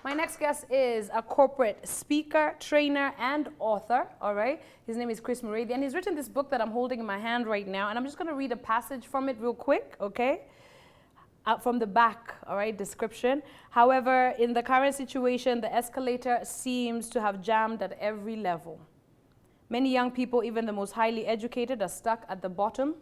My next guest is a corporate speaker, trainer, and author, all right? His name is Chris Mureithi, and he's written this book that I'm holding in my hand right now, and I'm just gonna read a passage from it real quick, okay? From the back, all right, description. However, in the current situation, the escalator seems to have jammed at every level. Many young people, even the most highly educated, are stuck at the bottom,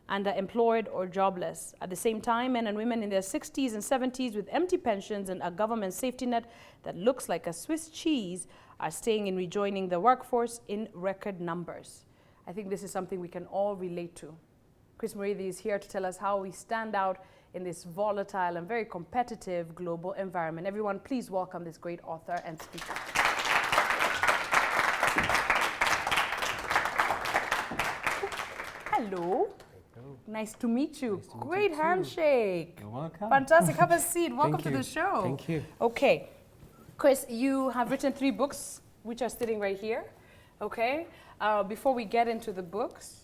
underemployed or jobless. At the same time, men and women in their 60s and 70s with empty pensions and a government safety net that looks like a Swiss cheese are staying and rejoining the workforce in record numbers. I think this is something we can all relate to. Chris Mureithi is here to tell us how we stand out in this volatile and very competitive global environment. Everyone, please welcome this great author and speaker. Hello. Nice to meet you. Nice to Great meet you handshake. You're welcome. Fantastic. Have a seat. Welcome to the show. Thank you. Okay. Chris, you have written 3 books, which are sitting right here. Okay. Before we get into the books,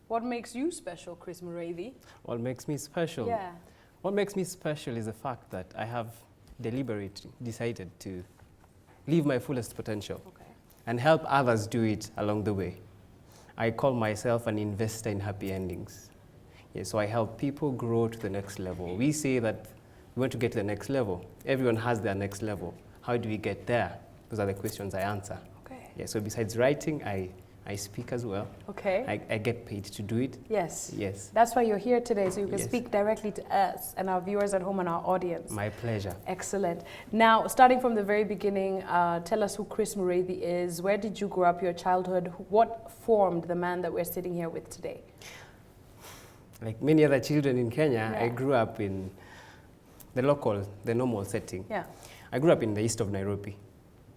what makes you special, Chris Mureithi? What makes me special? Yeah. What makes me special is the fact that I have deliberately decided to live my fullest potential and help others do it along the way. I call myself an investor in happy endings. Yeah, so I help people grow to the next level. We say that we want to get to the next level. Everyone has their next level. How do we get there? Those are the questions I answer. Okay. Yeah, so besides writing, I speak as well. Okay. I get paid to do it. Yes. Yes. That's why you're here today, so you can Yes. speak directly to us and our viewers at home and our audience. My pleasure. Excellent. Now, starting from the very beginning, tell us who Chris Mureithi is. Where did you grow up, your childhood? What formed the man that we're sitting here with today? Like many other children in Kenya, Yeah. I grew up in the normal setting. Yeah. I grew up in the east of Nairobi,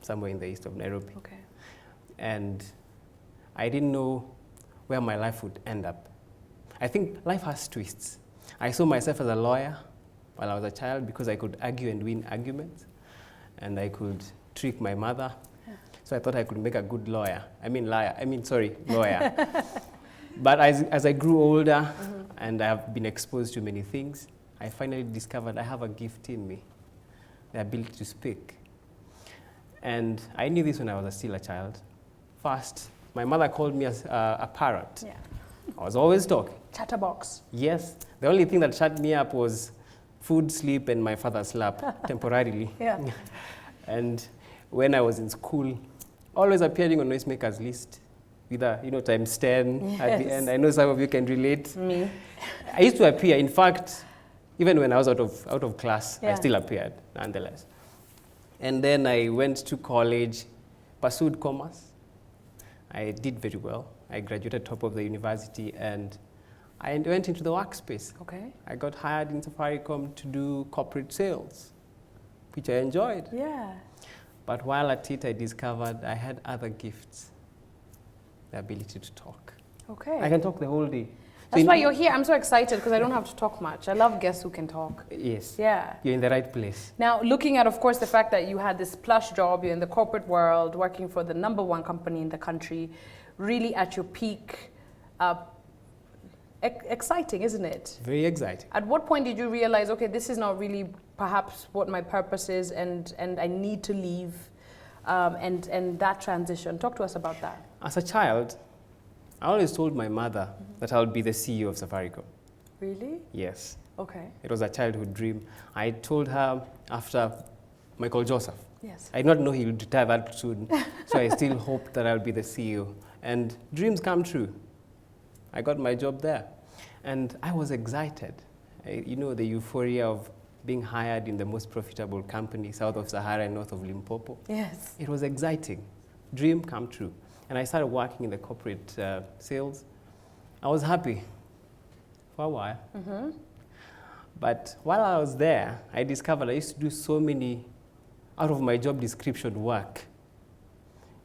somewhere in the east of Nairobi. Okay. And I didn't know where my life would end up. I think life has twists. I saw myself as a lawyer while I was a child because I could argue and win arguments, and I could trick my mother. Yeah. So I thought I could make a good lawyer. Lawyer. But as I grew older and I have been exposed to many things, I finally discovered I have a gift in me, the ability to speak. And I knew this when I was still a child. First, my mother called me a parrot. Yeah. I was always talking. Chatterbox. Yes. The only thing that shut me up was food, sleep, and my father's slap, temporarily. Yeah. And when I was in school, always appearing on noisemakers list with a, times 10 at the end. I know some of you can relate. Me. I used to appear. In fact, even when I was out of class, Yeah. I still appeared, nonetheless. And then I went to college, pursued commerce. I did very well. I graduated top of the university, and I went into the workspace. Okay. I got hired in Safaricom to do corporate sales, which I enjoyed. Yeah. But while at it, I discovered I had other gifts, the ability to talk. Okay. I can talk the whole day. That's why you're here. I'm so excited because I don't have to talk much. I love guests who can talk. Yes. Yeah. You're in the right place. Now, looking at, of course, the fact that you had this plush job, you're in the corporate world, working for the #1 company in the country, really at your peak, exciting, isn't it? Very exciting. At what point did you realize, okay, this is not really perhaps what my purpose is, and I need to leave, and that transition? Talk to us about that. As a child, I always told my mother that I would be the CEO of Safaricom. Really? Yes. Okay. It was a childhood dream. I told her after Michael Joseph. Yes. I did not know he would retire that soon, so I still hoped that I would be the CEO. And dreams come true. I got my job there. And I was excited. The euphoria of being hired in the most profitable company south of Sahara and north of Limpopo. Yes. It was exciting. Dream come true. And I started working in the corporate sales. I was happy for a while. But while I was there, I discovered I used to do so many out of my job description work.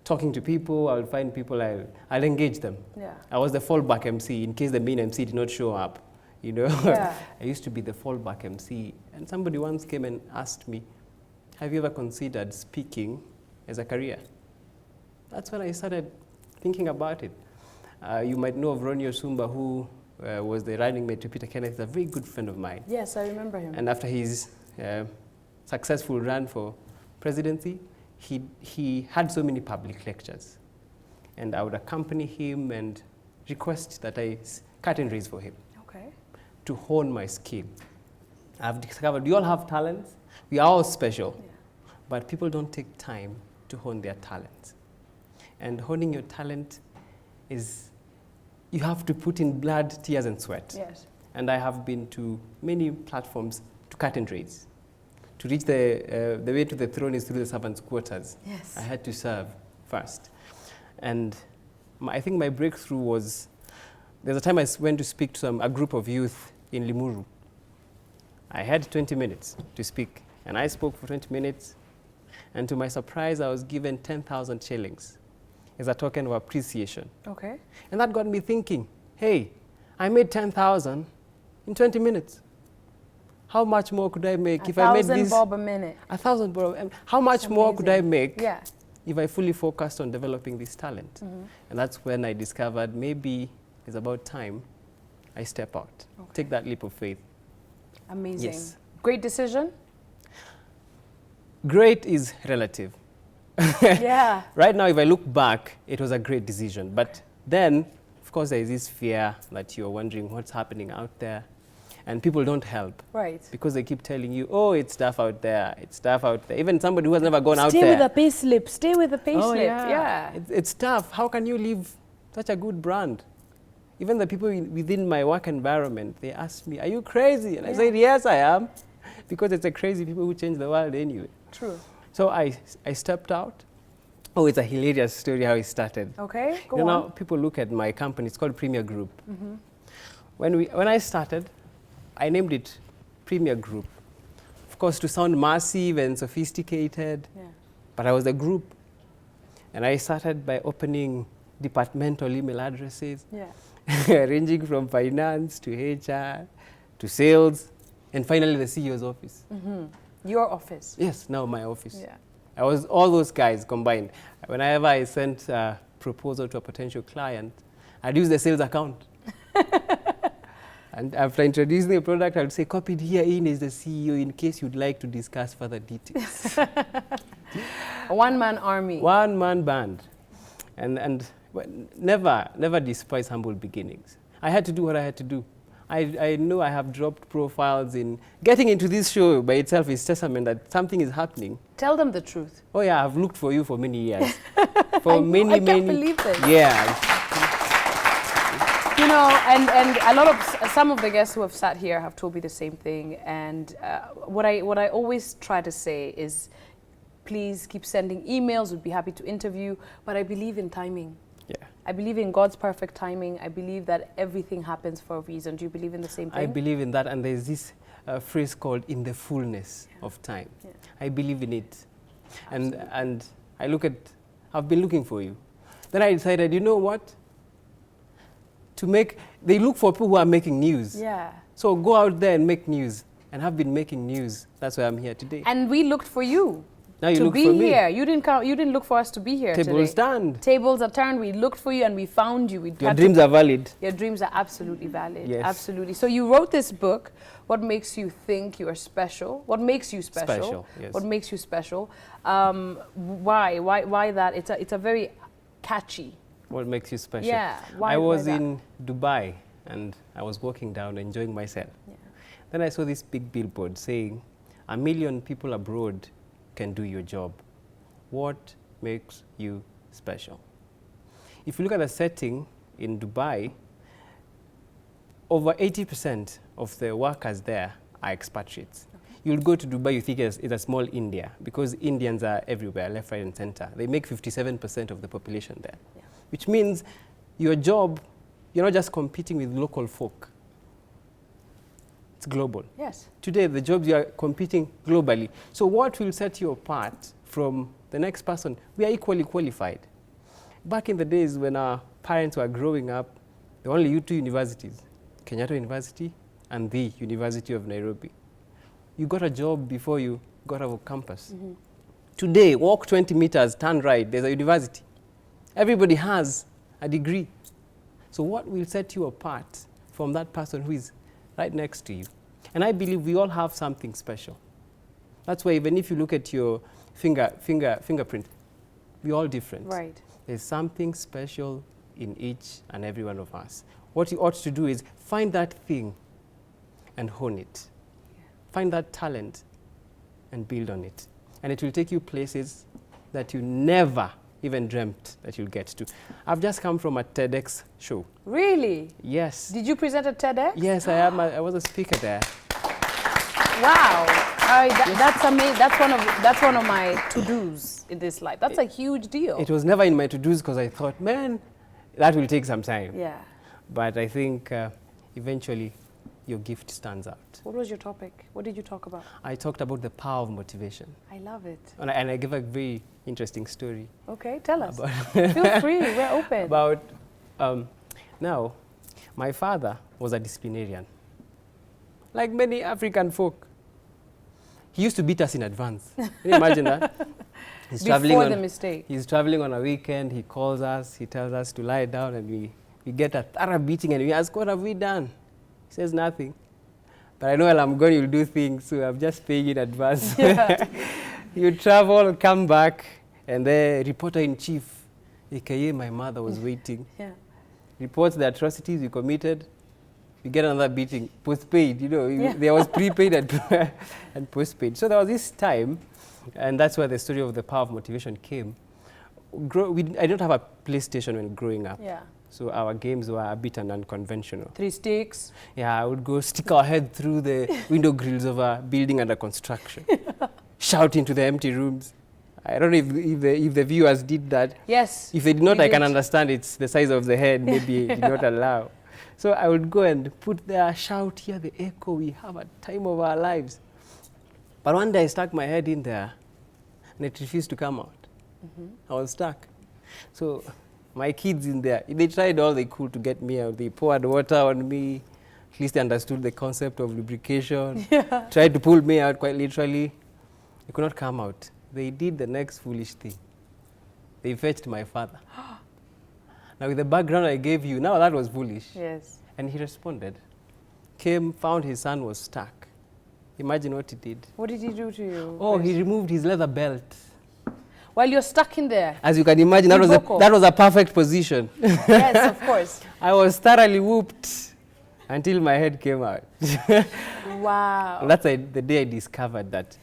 Talking to people, I'll find people, I'll engage them. Yeah. I was the fallback MC in case the main MC did not show up. Yeah. I used to be the fallback MC. And somebody once came and asked me, have you ever considered speaking as a career? That's when I started thinking about it. You might know of Ronnie Osumba, who was the running mate to Peter Kenneth, a very good friend of mine. Yes, I remember him. And after his successful run for presidency, he had so many public lectures. And I would accompany him and request that I cut and raise for him. Okay. To hone my skill. I've discovered we all have talents. We are all special. Yeah. But people don't take time to hone their talents. And honing your talent is, you have to put in blood, tears, and sweat. Yes. And I have been to many platforms to cut and raise. To reach the way to the throne is through the servants' quarters. Yes. I had to serve first. And I think my breakthrough was, there's a time I went to speak to a group of youth in Limuru. I had 20 minutes to speak, and I spoke for 20 minutes. And to my surprise, I was given 10,000 shillings as a token of appreciation. Okay. And that got me thinking, hey, I made 10,000 in 20 minutes. How much more could I make if I made this? 1,000 bob a minute. 1,000 bob. How much more could I make if I fully focused on developing this talent? And that's when I discovered maybe it's about time I step out, take that leap of faith. Amazing. Yes. Great decision? Great is relative. Yeah. Right now, if I look back, it was a great decision. But then, of course, there is this fear that you're wondering what's happening out there. And people don't help. Right. Because they keep telling you, oh, it's stuff out there, it's stuff out there. Even somebody who has never gone out Stay there. with the pay slip. Stay with the pay Oh, slip. yeah. It's tough. How can you leave such a good brand? Even the people within my work environment, they ask me, are you crazy? And I said, yes, I am. Because it's the crazy people who change the world anyway. True. So I stepped out. Oh, it's a hilarious story how it started. Okay, go you on. know, people look at my company. It's called Premier Group. When I started, I named it Premier Group. Of course, to sound massive and sophisticated. Yeah. But I was a group. And I started by opening departmental email addresses. Yeah. Ranging from finance to HR to sales, and finally the CEO's office. Your office. Yes, now my office. Yeah. I was all those guys combined. Whenever I sent a proposal to a potential client, I'd use the sales account. And after introducing the product, I would say, copied here in is the CEO in case you'd like to discuss further details. A one-man army. One-man band. And never despise humble beginnings. I had to do what I had to do. I know I have dropped profiles in. Getting into this show by itself is testament that something is happening. Tell them the truth. Oh yeah, I've looked for you for many years. For I can't believe this. Yeah. You know, and some of the guests who have sat here have told me the same thing. And what I always try to say is, please keep sending emails. We'd be happy to interview. But I believe in timing. Yeah. I believe in God's perfect timing. I believe that everything happens for a reason. Do you believe in the same thing? I believe in that, and there's this phrase called "in the fullness of time." Yeah. I believe in it, and I look at. I've been looking for you. Then I decided, you know what? They look for people who are making news. Yeah. So go out there and make news, and have been making news. That's why I'm here today. And we looked for you. Now you to look be for me. here. You didn't look for us to be here Tables today. stand. Tables are turned. We looked for you and we found you. Your dreams are valid. Your dreams are absolutely valid. Yes. Absolutely. So you wrote this book. What makes you think you are special? What makes you special? Special, yes. What makes you special? Why that? It's a very catchy. What makes you special? Yeah. I was why that? in Dubai and I was walking down enjoying myself. Yeah. Then I saw this big billboard saying, 1 million people abroad can do your job. What makes you special? If you look at the setting in Dubai, over 80% of the workers there are expatriates. Okay. You'll go to Dubai, you think it's a small India, because Indians are everywhere, left, right, and center. They make 57% of the population there, which means your job, you're not just competing with local folk. It's global. Yes. Today, the jobs you are competing globally. So what will set you apart from the next person? We are equally qualified. Back in the days when our parents were growing up, there were only 2 universities, Kenyatta University and the University of Nairobi. You got a job before you got out of campus. Today, walk 20 meters, turn right, there's a university. Everybody has a degree. So what will set you apart from that person who is right next to you? And I believe we all have something special. That's why even if you look at your fingerprint. We're all different. Right. There's something special in each and every one of us. What you ought to do is find that thing and hone it. Find that talent and build on it. And it will take you places that you never even dreamt that you'll get to. I've just come from a TEDx show. Really? Yes. Did you present at TEDx? Yes, I was a speaker there. Wow. That's amazing. That's one of my to-dos in this life. That's a huge deal. It was never in my to-dos because I thought, man, that will take some time. Yeah. But I think eventually your gift stands out. What was your topic? What did you talk about? I talked about the power of motivation. I love it. And I gave a very interesting story. Okay, tell us. Feel free, we're open. About, now, my father was a disciplinarian. Like many African folk. He used to beat us in advance. Can you imagine that? He's Before the mistake. He's traveling on a weekend, he calls us, he tells us to lie down, and we get a thorough beating, and we ask, what have we done? He says nothing. But I know while I'm going, you'll do things, so I'm just paying in advance. Yeah. You travel, come back, and the reporter-in-chief, aka my mother, was waiting. Yeah. Reports the atrocities you committed. You get another beating, postpaid, Yeah. There was prepaid and postpaid. So there was this time, and that's where the story of the power of motivation came. I don't have a PlayStation when growing up. Yeah. So our games were a bit unconventional. 3 sticks. Yeah, I would go stick our head through the window grills of a building under construction, shout into the empty rooms. I don't know if the viewers did that. Yes. If they did not, we I can did. understand it's the size of the head, maybe it did not allow. So I would go and put there, shout, hear the echo, we have a time of our lives. But one day I stuck my head in there and it refused to come out. I was stuck. So my kids in there, they tried all they could to get me out. They poured water on me. At least they understood the concept of lubrication. Yeah. Tried to pull me out quite literally. It could not come out. They did the next foolish thing. They fetched my father. Now with the background I gave you, now that was foolish. Yes. And he responded. Came, found his son was stuck. Imagine what he did. What did he do to you? Oh, Chris? he removed his leather belt. While you're stuck in there. As you can imagine, that was a perfect position. Yes, of course. I was thoroughly whooped until my head came out. Wow. And that's the day I discovered that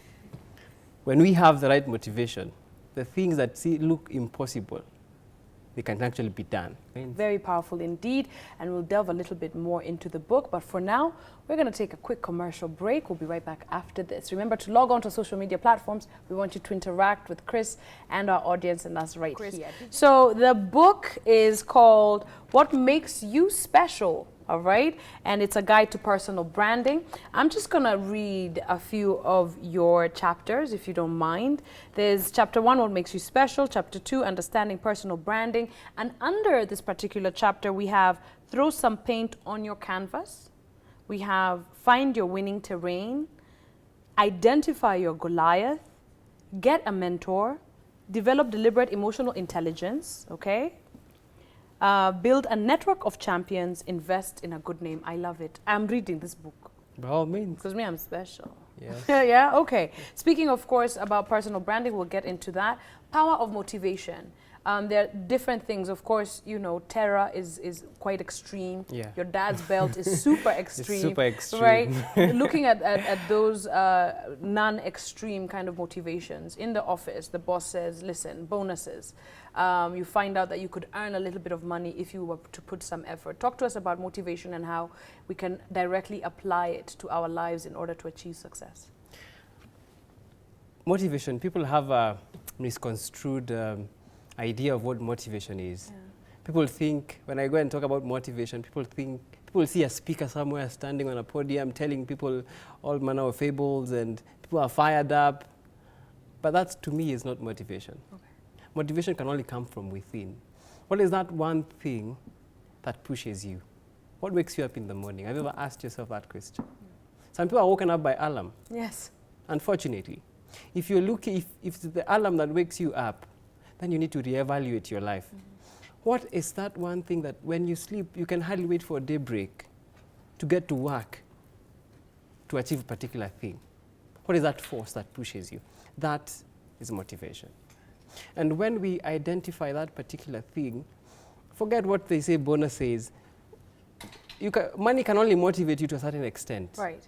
when we have the right motivation, the things that look impossible, they can actually be done. Very powerful indeed, and we'll delve a little bit more into the book. But for now, we're going to take a quick commercial break. We'll be right back after this. Remember to log on to social media platforms. We want you to interact with Chris and our audience, and that's right here. So the book is called What Makes You Special? All right, and it's a guide to personal branding. I'm just gonna read a few of your chapters, if you don't mind. There's chapter 1, What Makes You Special, chapter 2, Understanding Personal Branding, and under this particular chapter, we have Throw Some Paint on Your Canvas. We have Find Your Winning Terrain, Identify Your Goliath, Get a Mentor, Develop Deliberate Emotional Intelligence, okay? Build a network of champions, invest in a good name. I love it. I'm reading this book. By all means. Because me, I'm special. Yes. Yeah, okay. Speaking, of course, about personal branding, we'll get into that. Power of motivation. There are different things. Of course, terror is quite extreme. Yeah. Your dad's belt is super extreme. It's super extreme. Right? Looking at those non-extreme kind of motivations. In the office, the boss says, listen, bonuses. You find out that you could earn a little bit of money if you were to put some effort. Talk to us about motivation and how we can directly apply it to our lives in order to achieve success. Motivation, people have a misconstrued idea of what motivation is. Yeah. People think, when I go and talk about motivation, people see a speaker somewhere standing on a podium telling people all manner of fables and people are fired up. But that, to me, is not motivation. Okay. Motivation can only come from within. What is that one thing that pushes you? What wakes you up in the morning? Have you ever asked yourself that question? Some people are woken up by alarm. Yes. Unfortunately. If you're looking, if it's the alarm that wakes you up, then you need to reevaluate your life. What is that one thing that when you sleep, you can hardly wait for daybreak to get to work to achieve a particular thing? What is that force that pushes you? That is motivation. And when we identify that particular thing, forget what they say, bonus says, money can only motivate you to a certain extent. Right.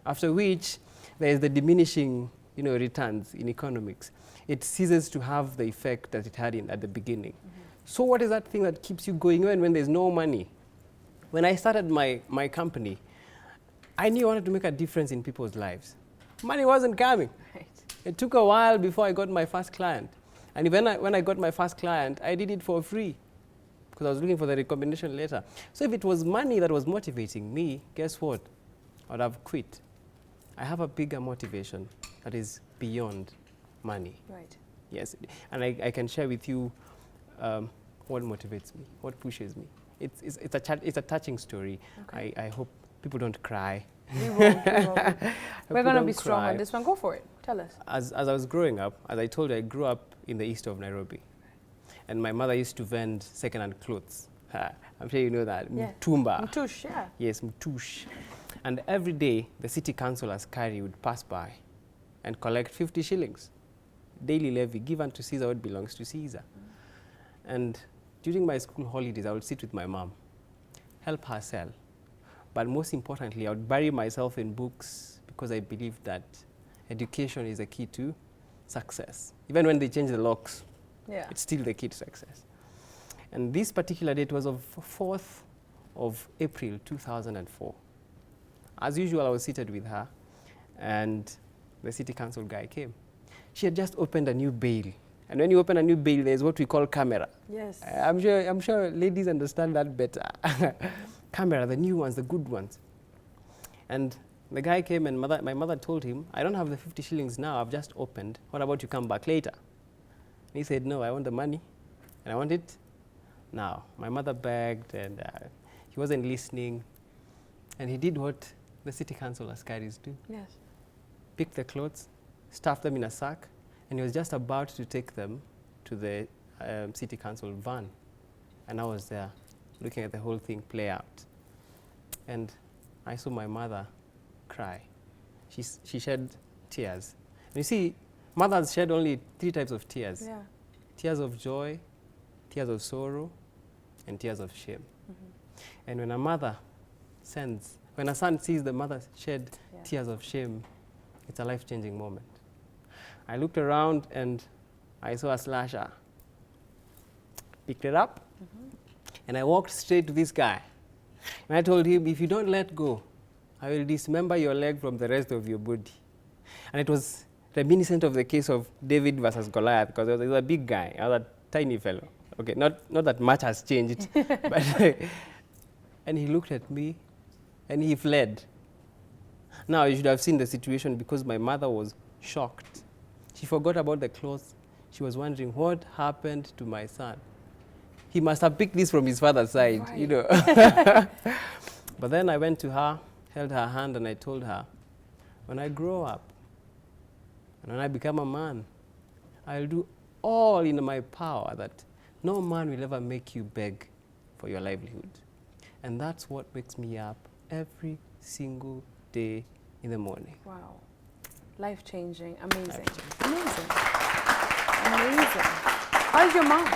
After which, there is the diminishing returns in economics. It ceases to have the effect that it had at the beginning. So what is that thing that keeps you going even when there's no money? When I started my company, I knew I wanted to make a difference in people's lives. Money wasn't coming. Right. It took a while before I got my first client. And when I got my first client, I did it for free because I was looking for the recommendation letter. So if it was money that was motivating me, guess what? I would have quit. I have a bigger motivation that is beyond money. Right. Yes, and I can share with you what motivates me, what pushes me. It's a touching story. Okay. I hope people don't cry. We won't. We're going to be strong on this one. Go for it. Tell us. As I was growing up, as I told you, I grew up in the east of Nairobi. And my mother used to vend second-hand clothes. I'm sure you know that. Yeah. Mtumba. Mtush, yeah. Yes, mtush. And every day, the city council as Kari would pass by and collect 50 shillings. Daily levy, give unto Caesar what belongs to Caesar. And during my school holidays, I would sit with my mom, help her sell. But most importantly, I would bury myself in books because I believe that education is a key to success. Even when they change the locks, Yeah. it's still the key to success. And this particular date was of 4th of April 2004. As usual, I was seated with her, and the city council guy came. She had just opened a new bail. And when you open a new bail, there's what we call camera. Yes. I'm sure ladies understand that better. Camera, the new ones, the good ones. And the guy came, and my mother told him, I don't have the 50 shillings now, I've just opened. What about you come back later? And he said, no, I want the money, and I want it now. My mother begged, and he wasn't listening. And he did what the city council askaris do. Yes. Picked the clothes, stuffed them in a sack, and he was just about to take them to the city council van. And I was there looking at the whole thing play out. And I saw my mother cry. She shed tears. And you see, mothers shed only 3 types of tears. Yeah. Tears of joy, tears of sorrow, and tears of shame. And when when a son sees the mother shed tears of shame, it's a life-changing moment. I looked around and I saw a slasher. Picked it up, and I walked straight to this guy. And I told him, if you don't let go, I will dismember your leg from the rest of your body. And it was reminiscent of the case of David versus Goliath, because he was a big guy, I was a tiny fellow. Okay, not that much has changed, but and he looked at me, and he fled. Now, you should have seen the situation because my mother was shocked. She forgot about the clothes. She was wondering, what happened to my son? He must have picked this from his father's side, Right. you know. But then I went to her, held her hand, and I told her, when I grow up, and when I become a man, I'll do all in my power that no man will ever make you beg for your livelihood. And that's what wakes me up every single day in the morning. Wow. Life-changing. Amazing. Life-changing. Amazing. Amazing. How's your mom?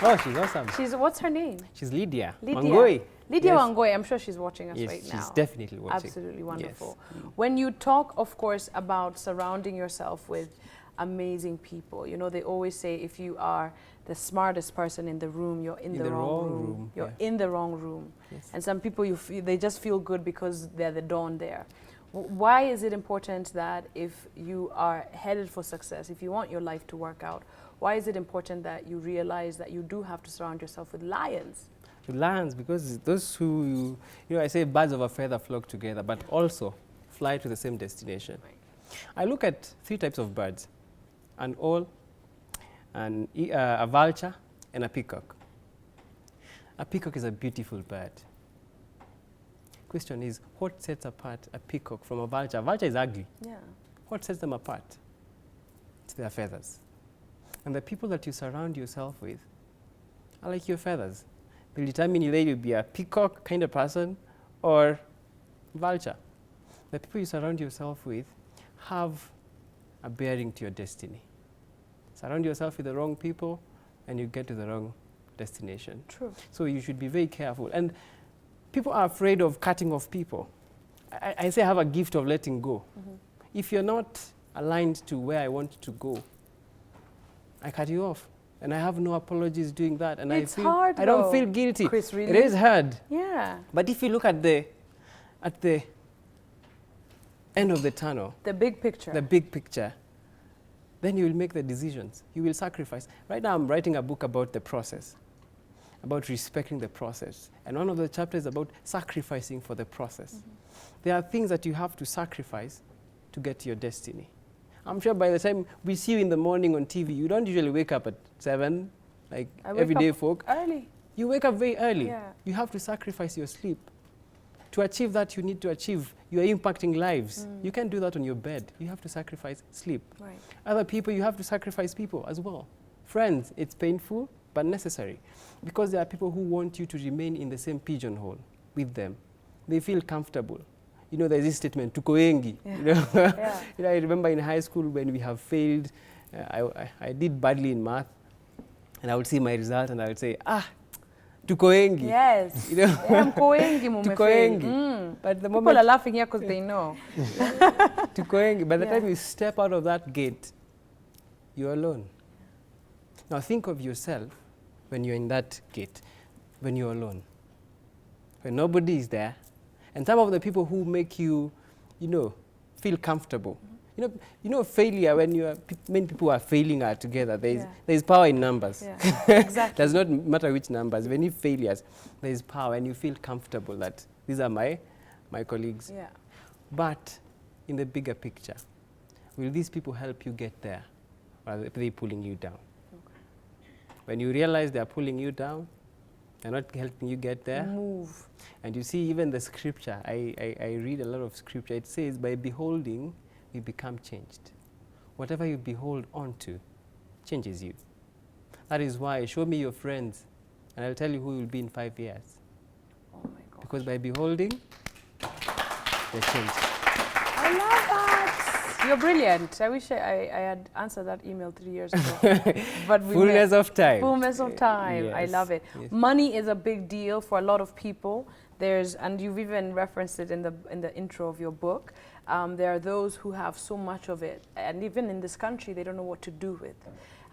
Oh, she's awesome. What's her name? She's Lydia. Lydia. Wangoi. Lydia Yes. Wangoi. I'm sure she's watching us Yes, right now. she's definitely watching. Absolutely wonderful. Yes. When you talk, of course, about surrounding yourself with amazing people, you know, they always say if you are the smartest person in the room, you're in the wrong room. You're in the wrong room. Yes. And some people, they just feel good because they're the dawn there. Why is it important that if you are headed for success, if you want your life to work out, why is it important that you realize that you do have to surround yourself with lions? With lions, because those who, I say birds of a feather flock together, but also fly to the same destination. Right. I look at 3 types of birds, an owl, a vulture, and a peacock. A peacock is a beautiful bird. Question is, what sets apart a peacock from a vulture? A vulture is ugly. Yeah. What sets them apart? It's their feathers. And the people that you surround yourself with are like your feathers. They'll determine whether you'll be a peacock kind of person or vulture. The people you surround yourself with have a bearing to your destiny. Surround yourself with the wrong people, and you get to the wrong destination. True. So you should be very careful. And people are afraid of cutting off people. I say I have a gift of letting go. If you're not aligned to where I want to go, I cut you off. And I have no apologies doing that. And It's I hard, don't though, feel guilty. Chris, really? It is hard. Yeah. But if you look at the end of the tunnel, The big picture. the big picture, then you will make the decisions. You will sacrifice. Right now I'm writing a book about the process, about respecting the process. And one of the chapters is about sacrificing for the process. There are things that you have to sacrifice to get to your destiny. I'm sure by the time we see you in the morning on TV, you don't usually wake up at 7, like I wake everyday up folk. early. You wake up very early. Yeah. You have to sacrifice your sleep. To achieve that, you need to achieve. You are impacting lives. You can't do that on your bed. You have to sacrifice sleep. Right. Other people, you have to sacrifice people as well. Friends, it's painful, but necessary. Because there are people who want you to remain in the same pigeonhole with them. They feel comfortable. You know, there's this statement, tuko wengi. Yeah. You know? Yeah. You know, I remember in high school when we have failed, I did badly in math, and I would see my result and I would say, tuko wengi. Yes. You know? Yeah, mko wengi mumefeli. Tuko wengi. But the People moment are laughing here because they know. tuko wengi, by the Yeah. time you step out of that gate, you're alone. Now think of yourself when you're in that gate, when you're alone, when nobody is there, and some of the people who make you, you know, feel comfortable. You know, failure, when many people are failing are together, there's power in numbers. Yeah, exactly. Does not matter which numbers. When you failures, there is power, and you feel comfortable that these are my colleagues. Yeah. But in the bigger picture, will these people help you get there, or are they pulling you down? Okay. When you realize they are pulling you down, they're not helping you get there. Move. And you see, even the scripture, I read a lot of scripture, it says, by beholding, you become changed. Whatever you behold onto changes you. That is why, show me your friends, and I'll tell you who you'll be in 5 years. Oh my God. Because by beholding, they change. I love that. You're brilliant. I wish I had answered that email 3 years ago. But we Fullness of time. Fullness of time. I Yes, love it. yes. Money is a big deal for a lot of people. And you've even referenced it in the intro of your book. There are those who have so much of it, and even in this country, they don't know what to do with.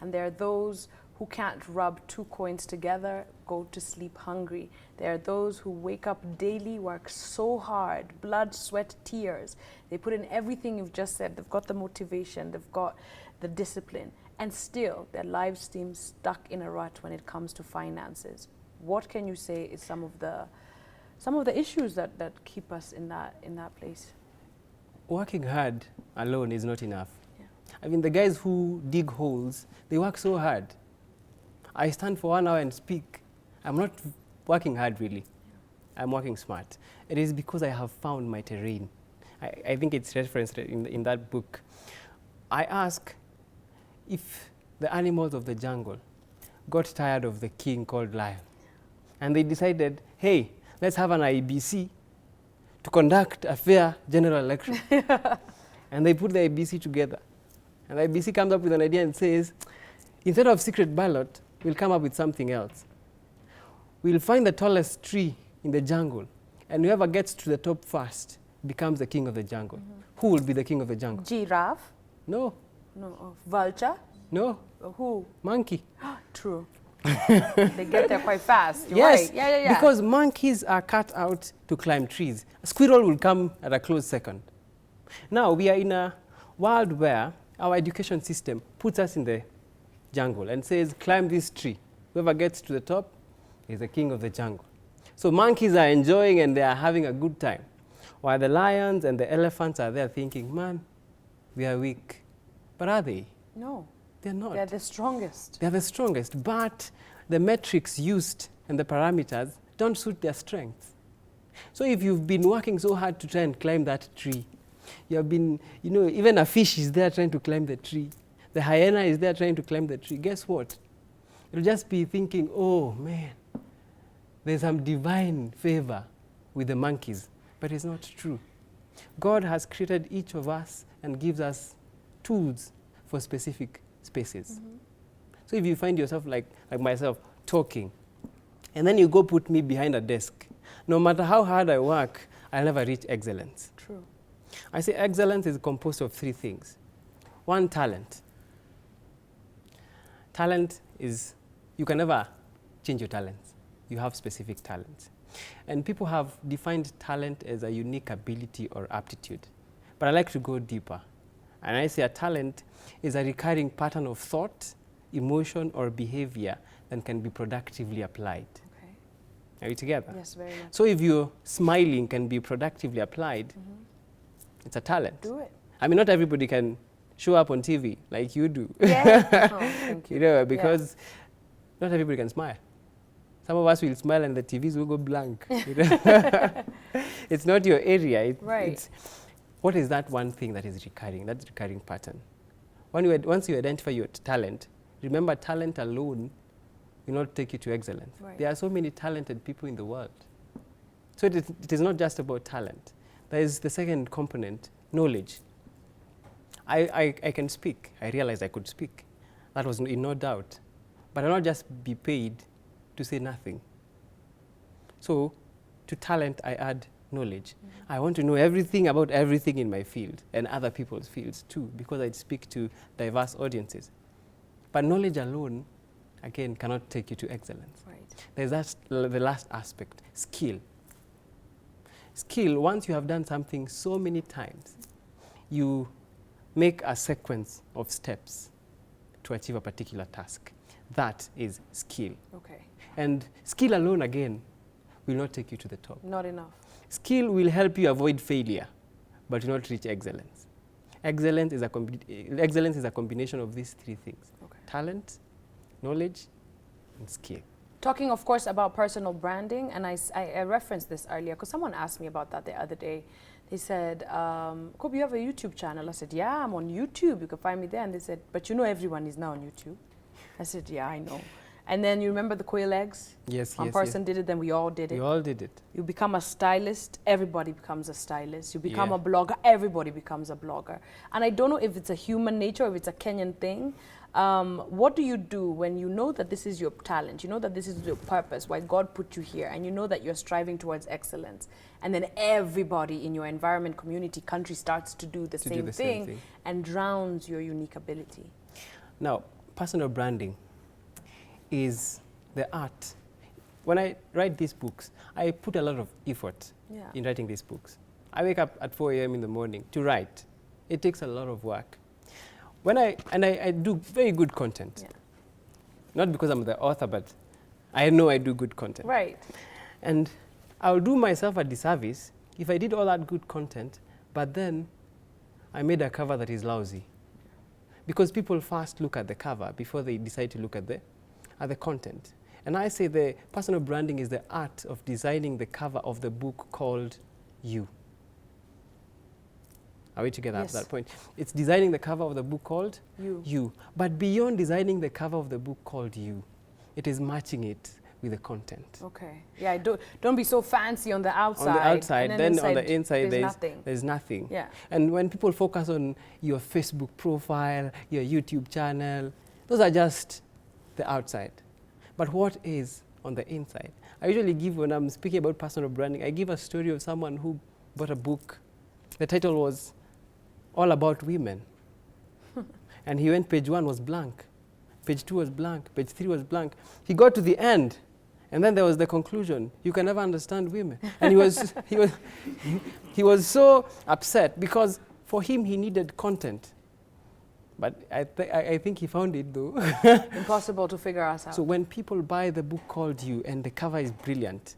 And there are those who can't rub 2 coins together, go to sleep hungry. There are those who wake up daily, work so hard, blood, sweat, tears. They put in everything you've just said. They've got the motivation, they've got the discipline, and still their lives seem stuck in a rut when it comes to finances. What can you say is some of the issues that keep us in that place? Working hard alone is not enough. Yeah. I mean, the guys who dig holes, they work so hard. I stand for 1 hour and speak. I'm not working hard, really. I'm working smart. It is because I have found my terrain. I think it's referenced in that book. I ask if the animals of the jungle got tired of the king called lion, and they decided, hey, let's have an IBC to conduct a fair general election. And they put the IBC together. And the IBC comes up with an idea and says, instead of secret ballot, we'll come up with something else. We'll find the tallest tree in the jungle, and whoever gets to the top first becomes the king of the jungle. Who will be the king of the jungle? Giraffe? No. No. Vulture? No. Who? Monkey. True. They get there quite fast. You're Yes, right. Yeah. because monkeys are cut out to climb trees. A squirrel will come at a close second. Now, we are in a world where our education system puts us in the jungle and says, climb this tree. Whoever gets to the top is the king of the jungle. So monkeys are enjoying and they are having a good time, while the lions and the elephants are there thinking, man, we are weak. But are they? No. They're not. They're the strongest. They're the strongest, but the metrics used and the parameters don't suit their strengths. So if you've been working so hard to try and climb that tree, you have been, even a fish is there trying to climb the tree. The hyena is there trying to climb the tree. Guess what? You'll just be thinking, oh man, there's some divine favor with the monkeys. But it's not true. God has created each of us and gives us tools for specific spaces. So if you find yourself like myself talking, and then you go put me behind a desk, no matter how hard I work, I'll never reach excellence. True. I say excellence is composed of 3 things. 1, talent. Talent is, you can never change your talents. You have specific talents. And people have defined talent as a unique ability or aptitude. But I like to go deeper. And I say a talent is a recurring pattern of thought, emotion, or behavior that can be productively applied. Okay. Are you together? Yes, very much. So if your smiling can be productively applied, it's a talent. Do it. I mean, not everybody can show up on TV like you do. Yeah. Oh, thank you. You know, because not everybody can smile. Some of us will smile and the TVs will go blank. You know? It's not your area. It's, what is that one thing that is recurring, that recurring pattern? Once you identify your talent, remember talent alone will not take you to excellence. Right. There are so many talented people in the world. So it is not just about talent. There is the second component, knowledge. I can speak. I realized I could speak. That was in no doubt. But I'll not just be paid to say nothing. So to talent, I add knowledge. I want to know everything about everything in my field and other people's fields too, because I speak to diverse audiences. But knowledge alone, again, cannot take you to excellence. Right. There's the last aspect, skill. Skill, once you have done something so many times, you make a sequence of steps to achieve a particular task. That is skill. Okay. And skill alone, again, will not take you to the top. Not enough. Skill will help you avoid failure, but will not reach excellence. Excellence is a combination of these 3 things. Okay. Talent, knowledge, and skill. Talking, of course, about personal branding, and I referenced this earlier because someone asked me about that the other day. They said, Kobi, you have a YouTube channel. I said, yeah, I'm on YouTube. You can find me there. And they said, but you know everyone is now on YouTube. I said, yeah, I know. And then you remember the quail eggs? Yes, One person did it, then we all did it. We all did it. You become a stylist, everybody becomes a stylist. You become Yeah. a blogger, everybody becomes a blogger. And I don't know if it's a human nature or if it's a Kenyan thing. What do you do when you know that this is your talent, you know that this is your purpose, why God put you here, and you know that you're striving towards excellence, and then everybody in your environment, community, country starts to do the same thing and drowns your unique ability? Now, Personal branding is the art. When I write these books, I put a lot of effort in writing these books. I wake up at 4 a.m. in the morning to write. It takes a lot of work. I do very good content. Yeah. Not because I'm the author, but I know I do good content. Right. And I'll do myself a disservice if I did all that good content, but then I made a cover that is lousy. Because people first look at the cover before they decide to look at the content. And I say the personal branding is the art of designing the cover of the book called You. Are we together at that point? It's designing the cover of the book called You. But beyond designing the cover of the book called You, it is matching it with the content. Okay. Yeah, don't be so fancy on the outside. On the outside, then on the inside there's nothing. Yeah. And when people focus on your Facebook profile, your YouTube channel, those are just the outside. But what is on the inside? I usually give, when I'm speaking about personal branding, I give a story of someone who bought a book. The title was All About Women. And he went, page 1 was blank. Page 2 was blank. Page 3 was blank. He got to the end. And then there was the conclusion. You can never understand women. And he was so upset because for him he needed content. But I think he found it though. Impossible to figure us out. So when people buy the book called You and the cover is brilliant,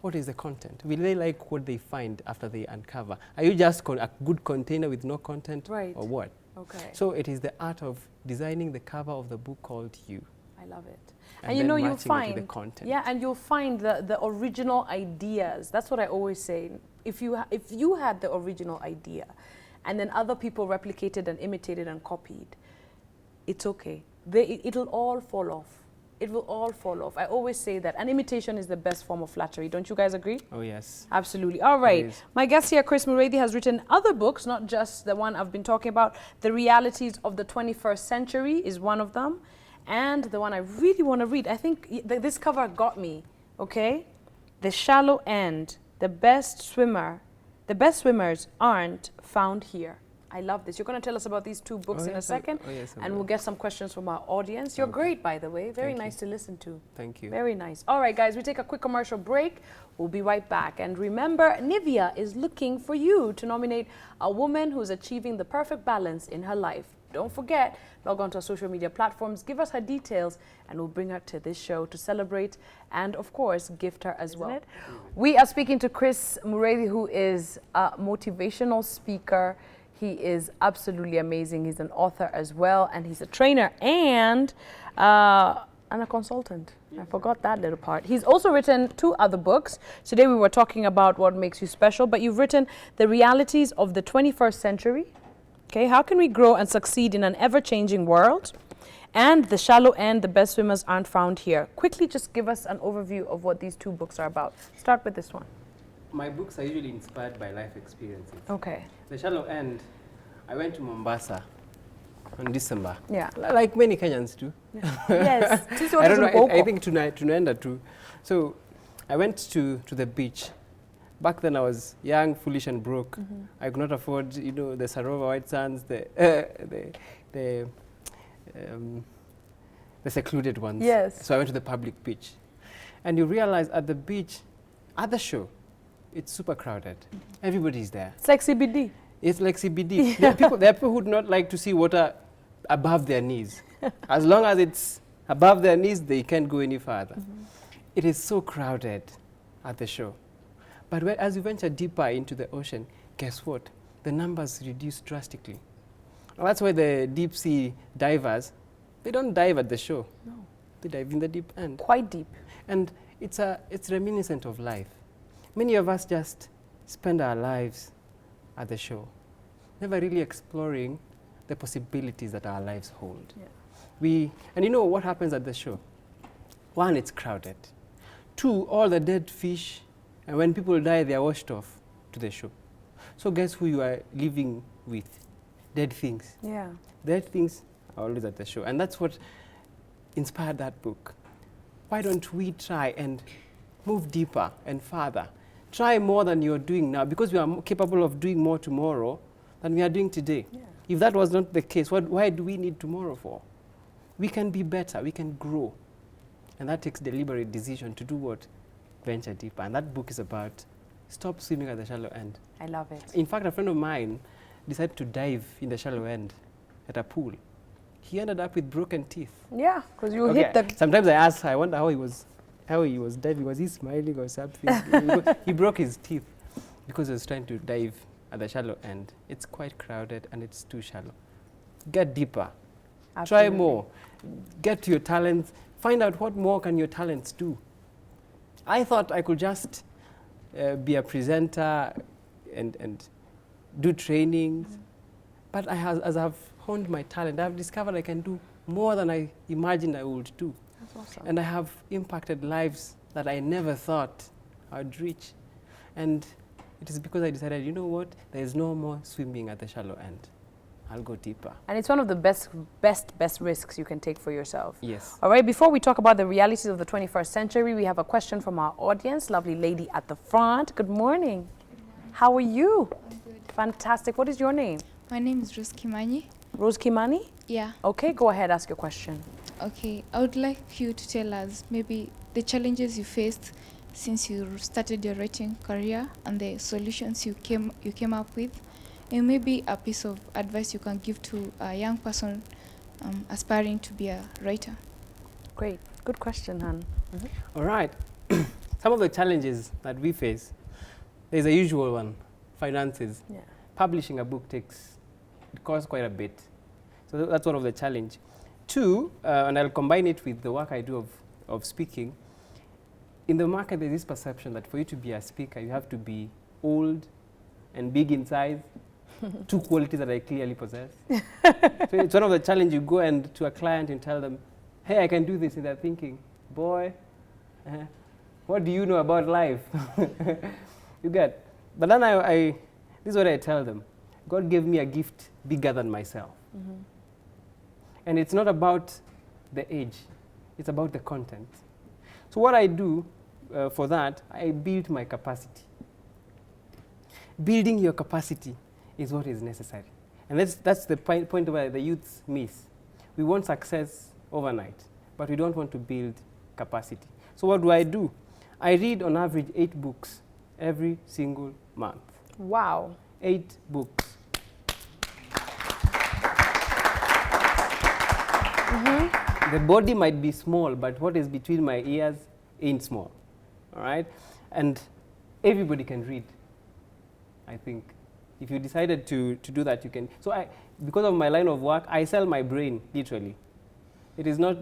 what is the content? Will they like what they find after they uncover? Are you just a good container with no content, right, or what? Okay. So it is the art of designing the cover of the book called You. I love it. And you know, then you'll matching it find with the content. Yeah, and you'll find the original ideas. That's what I always say. If you had the original idea, and then other people replicated and imitated and copied, it's okay. It'll all fall off. it will all fall off. I always say that. And imitation is the best form of flattery. Don't you guys agree? Oh, yes. Absolutely. All right. My guest here, Chris Mureithi, has written other books, not just the one I've been talking about. The Realities of the 21st Century is one of them. And the one I really want to read, I think this cover got me, okay? The Shallow End, the best swimmers aren't found here. I love this. You're going to tell us about these two books in a second, and we'll get some questions from our audience. You're great, by the way. Very nice to listen to. Thank you. Very nice. All right, guys, we take a quick commercial break. We'll be right back. And remember, Nivea is looking for you to nominate a woman who's achieving the perfect balance in her life. Don't forget, log on to our social media platforms, give us her details, and we'll bring her to this show to celebrate and, of course, gift her as well. We are speaking to Chris Mureithi, who is a motivational speaker. He is absolutely amazing. He's an author as well, and he's a trainer and a consultant. I forgot that little part. He's also written 2 other books. Today we were talking about what makes you special, but you've written The Realities of the 21st Century. Okay, how can we grow and succeed in an ever-changing world? And The Shallow End, the best swimmers aren't found here. Quickly, just give us an overview of what these 2 books are about. Start with this one. My books are usually inspired by life experiences. Okay. The Shallow End, I went to Mombasa in December. Yeah. Like many Kenyans do. Yeah. Yes. I don't know, I think tunaenda too. So I went to the beach. Back then I was young, foolish and broke. I could not afford, the Sarova White Sands, the secluded ones. Yes. So I went to the public beach. And you realize at the beach, at the show, it's super crowded. Everybody's there. It's like CBD. It's like CBD. There are people who would not like to see water above their knees. As long as it's above their knees, they can't go any further. It is so crowded at the show. But as you venture deeper into the ocean, guess what? The numbers reduce drastically. And that's why the deep sea divers, they don't dive at the show. No. They dive in the deep end. Quite deep. And it's reminiscent of life. Many of us just spend our lives at the show, never really exploring the possibilities that our lives hold. Yeah. And you know what happens at the show? 1, it's crowded. 2, all the dead fish, and when people die, they are washed off to the show. So guess who you are living with? Dead things. Yeah. Dead things are always at the show. And that's what inspired that book. Why don't we try and move deeper and further? Try more than you're doing now, because we are capable of doing more tomorrow than we are doing today. Yeah. If that was not the case, why do we need tomorrow for? We can be better, we can grow. And that takes deliberate decision to do what? Venture deeper. And that book is about stop swimming at the shallow end. I love it. In fact, a friend of mine decided to dive in the shallow end at a pool. He ended up with broken teeth. Yeah, because you hit the... Sometimes I wonder how he was diving. Was he smiling or something? He broke his teeth because he was trying to dive at the shallow end. It's quite crowded and it's too shallow. Get deeper. Absolutely. Try more. Get to your talents. Find out what more can your talents do. I thought I could just be a presenter and do trainings. But as I've honed my talent, I've discovered I can do more than I imagined I would do. That's awesome. And I have impacted lives that I never thought I'd reach. And it is because I decided, you know what, there is no more swimming at the shallow end. I'll go deeper. And it's one of the best risks you can take for yourself. Yes. All right, before we talk about the realities of the 21st century, we have a question from our audience. Lovely lady at the front. Good morning. Good morning. How are you? I'm good. Fantastic. What is your name? My name is Rose Kimani. Rose Kimani? Yeah. Okay, go ahead, ask your question. Okay, I would like you to tell us maybe the challenges you faced since you started your writing career and the solutions you came up with, and maybe a piece of advice you can give to a young person aspiring to be a writer. Great. Good question, Han. All right. Some of the challenges that we face, there's a usual one, finances. Yeah. Publishing a book it costs quite a bit. So that's one of the challenge. 2, and I'll combine it with the work I do of speaking. In the market, there's this perception that for you to be a speaker, you have to be old and big in size. 2 qualities that I clearly possess. So it's one of the challenges. You go to a client and tell them, hey, I can do this, and they're thinking, boy, what do you know about life? You get. But then this is what I tell them. God gave me a gift bigger than myself. And it's not about the age. It's about the content. So what I do for that, I build my capacity. Building your capacity is what is necessary. And that's the point where the youths miss. We want success overnight, but we don't want to build capacity. So what do? I read on average 8 books every single month. Wow. 8 books. The body might be small, but what is between my ears ain't small. All right? And everybody can read, I think. If you decided to do that, you can. So because of my line of work, I sell my brain, literally. It is not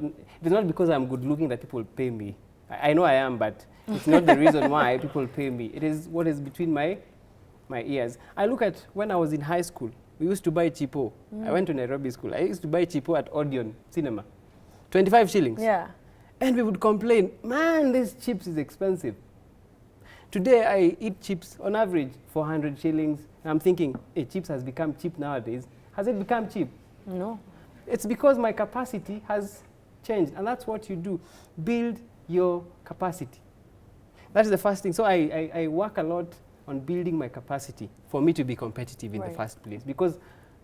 because I'm good looking that people pay me. I know I am, but it's not the reason why people pay me. It is what is between my ears. I look at when I was in high school, we used to buy chipo. I went to Nairobi school. I used to buy chipo at Odeon Cinema. 25 shillings. Yeah. And we would complain, man, this chips is expensive. Today I eat chips on average 400 shillings. And I'm thinking, hey, chips has become cheap nowadays. Has it become cheap? No. It's because my capacity has changed. And that's what you do. Build your capacity. That's the first thing. So I work a lot on building my capacity for me to be competitive in the first place. Because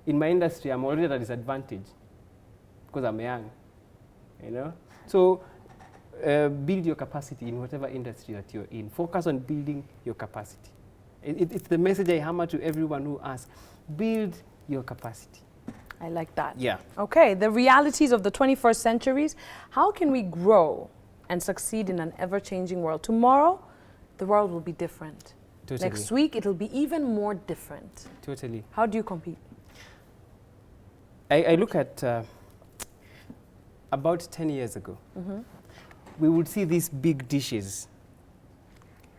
in my industry, I'm already at a disadvantage because I'm young, you know? So build your capacity in whatever industry that you're in. Focus on building your capacity. It's the message I hammer to everyone who asks. Build your capacity. I like that. Yeah. Okay, the realities of the 21st centuries. How can we grow and succeed in an ever-changing world? Tomorrow, the world will be different. Totally. Next week, it'll be even more different. Totally. How do you compete? I look at about 10 years ago, we would see these big dishes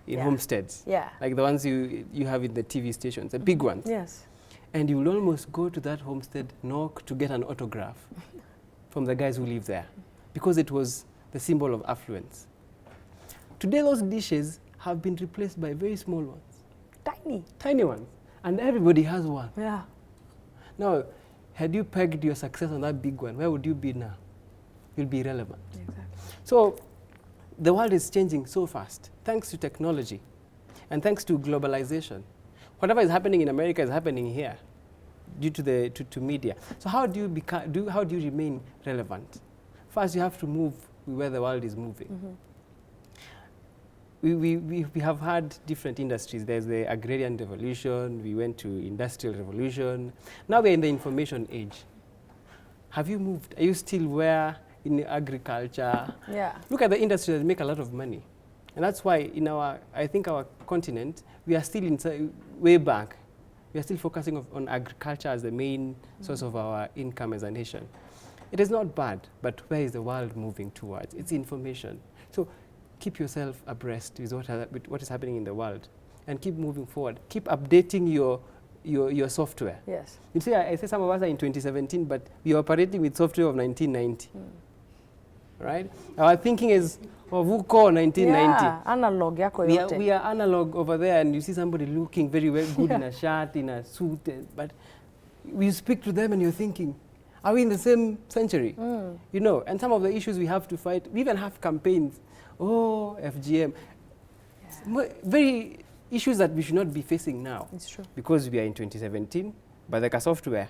in homesteads. Yeah. Like the ones you have in the TV stations, the big ones. Yes. And you will almost go to that homestead, knock to get an autograph from the guys who live there, because it was the symbol of affluence. Today, those dishes have been replaced by very small ones. Tiny. Tiny ones. And everybody has one. Yeah. Now, had you pegged your success on that big one, where would you be now? You'll be irrelevant. Exactly. So the world is changing so fast, thanks to technology and thanks to globalization. Whatever is happening in America is happening here due to to media. So how do you remain relevant? First, you have to move where the world is moving. We have had different industries. There's the agrarian revolution, we went to industrial revolution. Now we're in the information age. Have you moved? Are you still where in agriculture? Yeah. Look at the industries that make a lot of money. And that's why in I think our continent, we are still way back. We are still focusing on agriculture as the main source of our income as a nation. It is not bad, but where is the world moving towards? It's information. So keep yourself abreast with what is happening in the world and keep moving forward. Keep updating your software. Yes. You see, I say some of us are in 2017, but we are operating with software of 1990. Right? Our thinking is of VUCO 1990. Yeah, analog yako yote. We are analog over there, and you see somebody looking very well good in a shirt, in a suit, but we speak to them and you're thinking, are we in the same century? You know, and some of the issues we have to fight, we even have campaigns. Oh, FGM. Yeah. Very issues that we should not be facing now. It's true. Because we are in 2017, but like a software,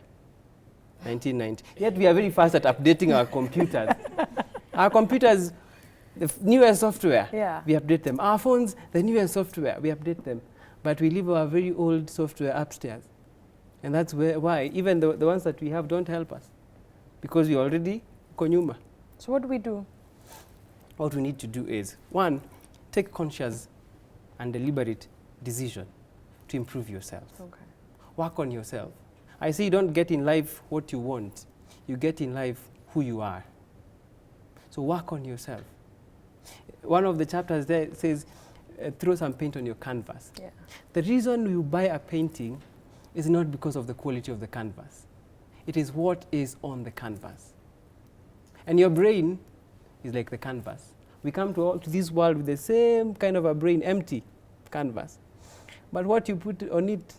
1990. Yet we are very fast at updating our computers. Our computers, the newest software, we update them. Our phones, the newest software, we update them. But we leave our very old software upstairs. And that's why even the ones that we have don't help us. Because we already consumer. So what do we do? What we need to do is, 1, take conscious and deliberate decision to improve yourself. Okay. Work on yourself. I say you don't get in life what you want. You get in life who you are. So work on yourself. One of the chapters there says, throw some paint on your canvas. Yeah. The reason you buy a painting is not because of the quality of the canvas. It is what is on the canvas. And your brain is like the canvas. We come to this world with the same kind of a brain, empty canvas. But what you put on it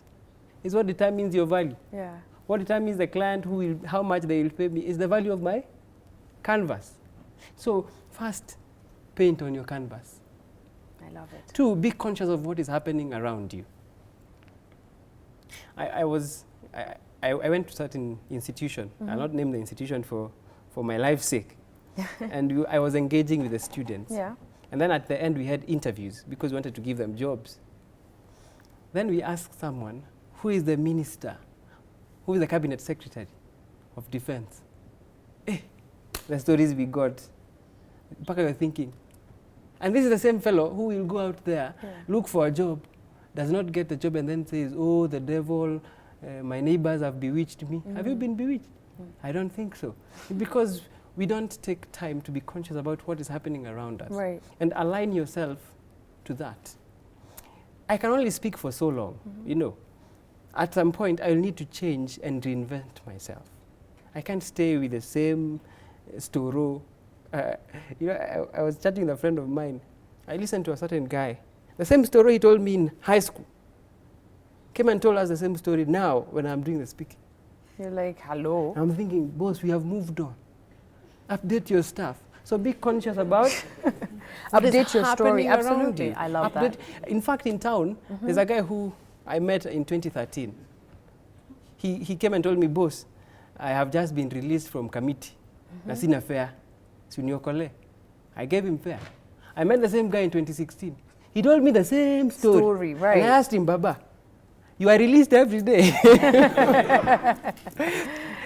is what determines your value. Yeah. What determines the client how much they will pay me is the value of my canvas. So first, paint on your canvas. I love it. 2, be conscious of what is happening around you. I went to a certain institution. I'll not name the institution for my life's sake. And I was engaging with the students. Yeah. And then at the end, we had interviews because we wanted to give them jobs. Then we asked someone, who is the minister? Who is the cabinet secretary of defense? The stories we got. Mpaka you're thinking. And this is the same fellow who will go out there, look for a job, does not get the job, and then says, oh, the devil, my neighbors have bewitched me. Have you been bewitched? I don't think so. Because we don't take time to be conscious about what is happening around us. Right. And align yourself to that. I can only speak for so long, you know. At some point, I'll need to change and reinvent myself. I can't stay with the same story. You know, I was chatting with a friend of mine. I listened to a certain guy. The same story he told me in high school. Came and told us the same story now when I'm doing the speaking. You're like, hello. I'm thinking, boss, we have moved on. Update your stuff. So be conscious about Update your story. happening around Absolutely. you. I love that. In fact, in town, there's a guy who I met in 2013. He came and told me, boss, I have just been released from committee. Na sina fare. Suniokole. I gave him fare. I met the same guy in 2016. He told me the same story. Right. And I asked him, Baba, you are released every day.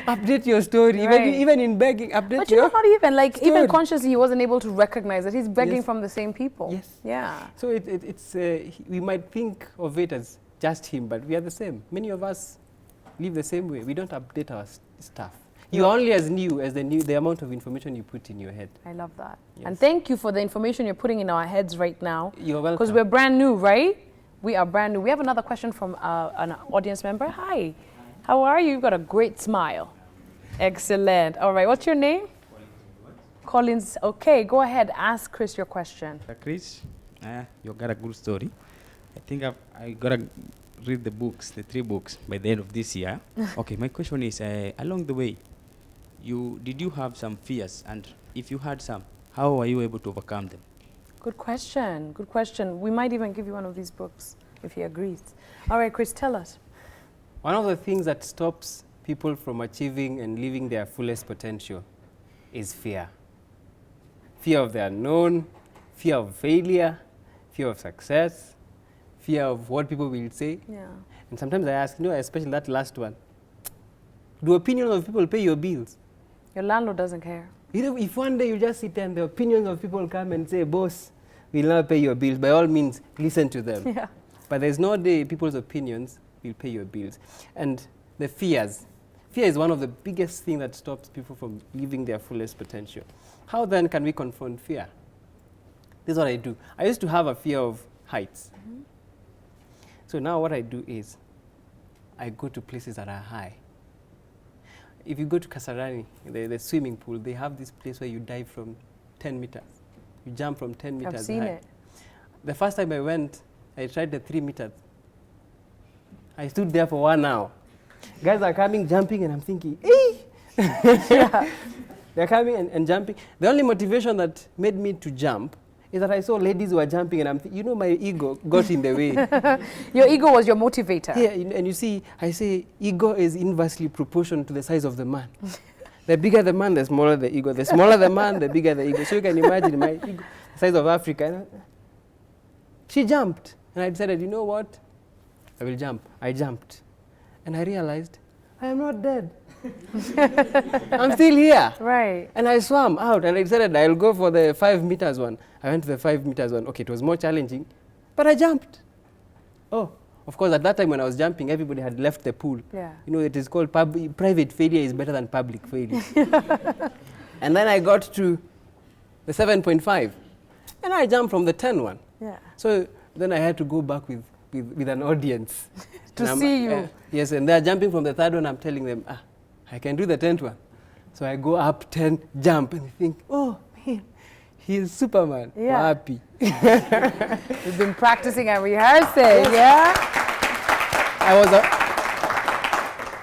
Update your story. Right. Even in begging, update But you your know, not even like even story. consciously, he wasn't able to recognize that he's begging Yes. from the same people. Yes. Yeah. So it's we might think of it as just him, but we are the same. Many of us live the same way. We don't update our stuff. You're only as new as the amount of information you put in your head. I love that. Yes. And thank you for the information you're putting in our heads right now. You're welcome. Because we're brand new, right? We are brand new. We have another question from an audience member. Hi. How are you? You've got a great smile. Excellent. All right. What's your name? Collins. Okay. Go ahead. Ask Chris your question. Chris, you got a good story. I think I gotta read the books, the 3 books, by the end of this year. Okay, my question is, along the way, did you have some fears? And if you had some, how were you able to overcome them? Good question. Good question. We might even give you one of these books if he agrees. All right, Chris, tell us. One of the things that stops people from achieving and living their fullest potential is fear. Fear of the unknown, fear of failure, fear of success, fear of what people will say. Yeah. And sometimes I ask, especially that last one, do opinions of people pay your bills? Your landlord doesn't care. If one day you just sit and the opinions of people come and say, boss, we'll not pay your bills, by all means, listen to them. Yeah. But there's no day people's opinions will pay your bills. And the fears. Fear is one of the biggest things that stops people from living their fullest potential. How then can we confront fear? This is what I do. I used to have a fear of heights. So now what I do is I go to places that are high. If you go to Kasarani, the swimming pool, they have this place where you dive from 10 meters. You jump from 10 meters I've seen high. it. The first time I went, I tried the 3 meters. I stood there for 1 hour. Guys are coming, jumping, and I'm thinking, hey! They're coming and jumping. The only motivation that made me to jump is that I saw ladies who were jumping, and my ego got in the way. Your ego was your motivator. Yeah, and you see, I say ego is inversely proportional to the size of the man. The bigger the man, the smaller the ego. The smaller the man, the bigger the ego. So you can imagine my ego, the size of Africa. She jumped, and I decided, you know what? I will jump. I jumped. And I realized, I am not dead. I'm still here. Right. And I swam out, and I decided I'll go for the 5 meters one. I went to the 5 meters one. Okay, it was more challenging, but I jumped. Oh, of course, at that time when I was jumping, everybody had left the pool. Yeah. It is called private failure is better than public failure. And then I got to the 7.5, and I jumped from the 10 one. Yeah. So then I had to go back with an audience. To see you. Yes, and they're jumping from the 3rd one. I'm telling them, I can do the 10th one. So I go up 10, jump, and they think, oh, man, He's Superman. Yeah. Happy. We've been practicing and rehearsing, yeah?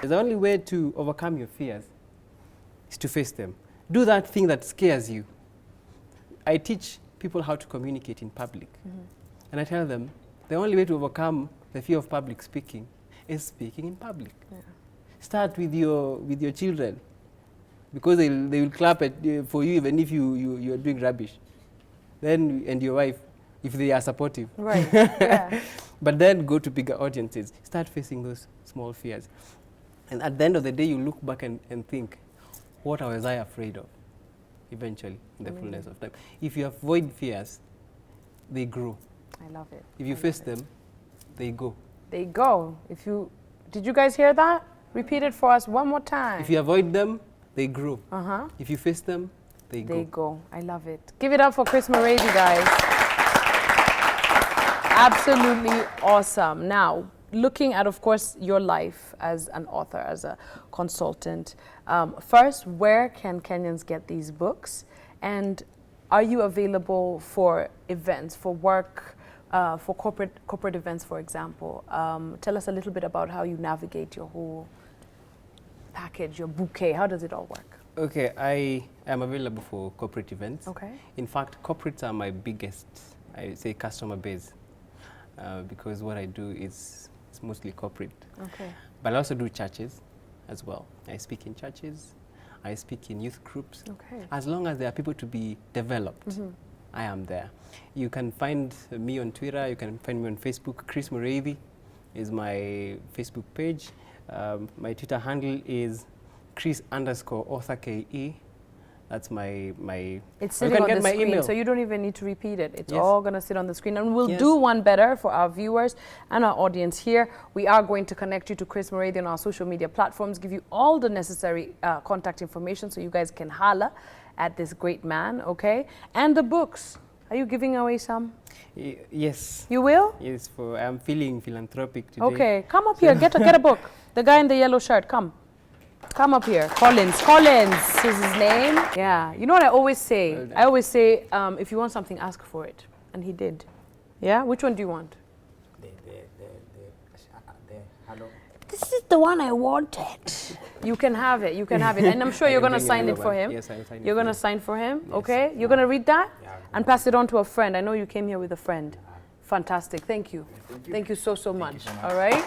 The only way to overcome your fears is to face them. Do that thing that scares you. I teach people how to communicate in public. And I tell them, the only way to overcome the fear of public speaking is speaking in public. Yeah. Start with your children, because they will clap for you even if you are doing rubbish. Then, and your wife, if they are supportive. Right, yeah. But then go to bigger audiences. Start facing those small fears. And at the end of the day, you look back and think, what was I afraid of? Eventually, in the fullness of time. If you avoid fears, they grow. I love it. If you face them, they go. They go. Did you guys hear that? Repeat it for us one more time. If you avoid them, they grow. Uh-huh. If you face them, they go. They go. I love it. Give it up for Chris Mureithi, guys. Absolutely awesome. Now, looking at, of course, your life as an author, as a consultant, first, where can Kenyans get these books? And are you available for events, for work, for corporate events, for example? Tell us a little bit about how you navigate your whole package, your bouquet. How does it all work? Okay, I am available for corporate events. Okay. In fact, corporates are my biggest, I would say, customer base, because what I do is mostly corporate. Okay. But I also do churches as well. I speak in churches, I speak in youth groups. Okay. As long as there are people to be developed, I am there. You can find me on Twitter, you can find me on Facebook. Chris Mureithi is my Facebook page. My Twitter handle is Chris_author KE. That's my It's you sitting can on get the my screen, email. so you don't even need to repeat it. It's Yes. all going to sit on the screen. And we'll Yes. do one better for our viewers and our audience here. We are going to connect you to Chris Mureithi on our social media platforms, give you all the necessary contact information so you guys can holla at this great man, okay? And the books. Are you giving away some? Yes. You will? Yes, I'm feeling philanthropic today. Okay, come up here. Get a book. The guy in the yellow shirt, come. Come up here. Collins is his name. Yeah. You know what I always say? Well done. I always say, if you want something, ask for it. And he did. Yeah? Which one do you want? Hello. This is the one I wanted. You can have it. You can have it. And I'm sure I you're can going to bring sign it another for one. him. Yes, I'll sign it You're for going to him. sign for him? Yes. Okay? You're going to read that? Yeah, And pass it on to a friend. I know you came here with a friend. Fantastic. Thank you. Thank you so much. All right?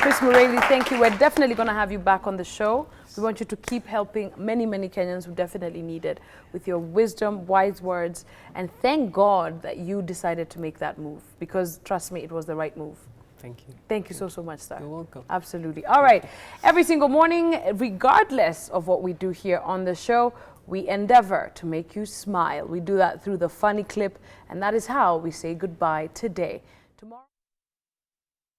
Chris Mureithi, thank you. We're definitely going to have you back on the show. We want you to keep helping many Kenyans who definitely need it with your wisdom, wise words, and thank God that you decided to make that move, because trust me, it was the right move. Thank you. Thank you so much, sir. You're welcome. Absolutely. All right. Every single morning, regardless of what we do here on the show, we endeavor to make you smile. We do that through the funny clip, and that is how we say goodbye today. Tomorrow.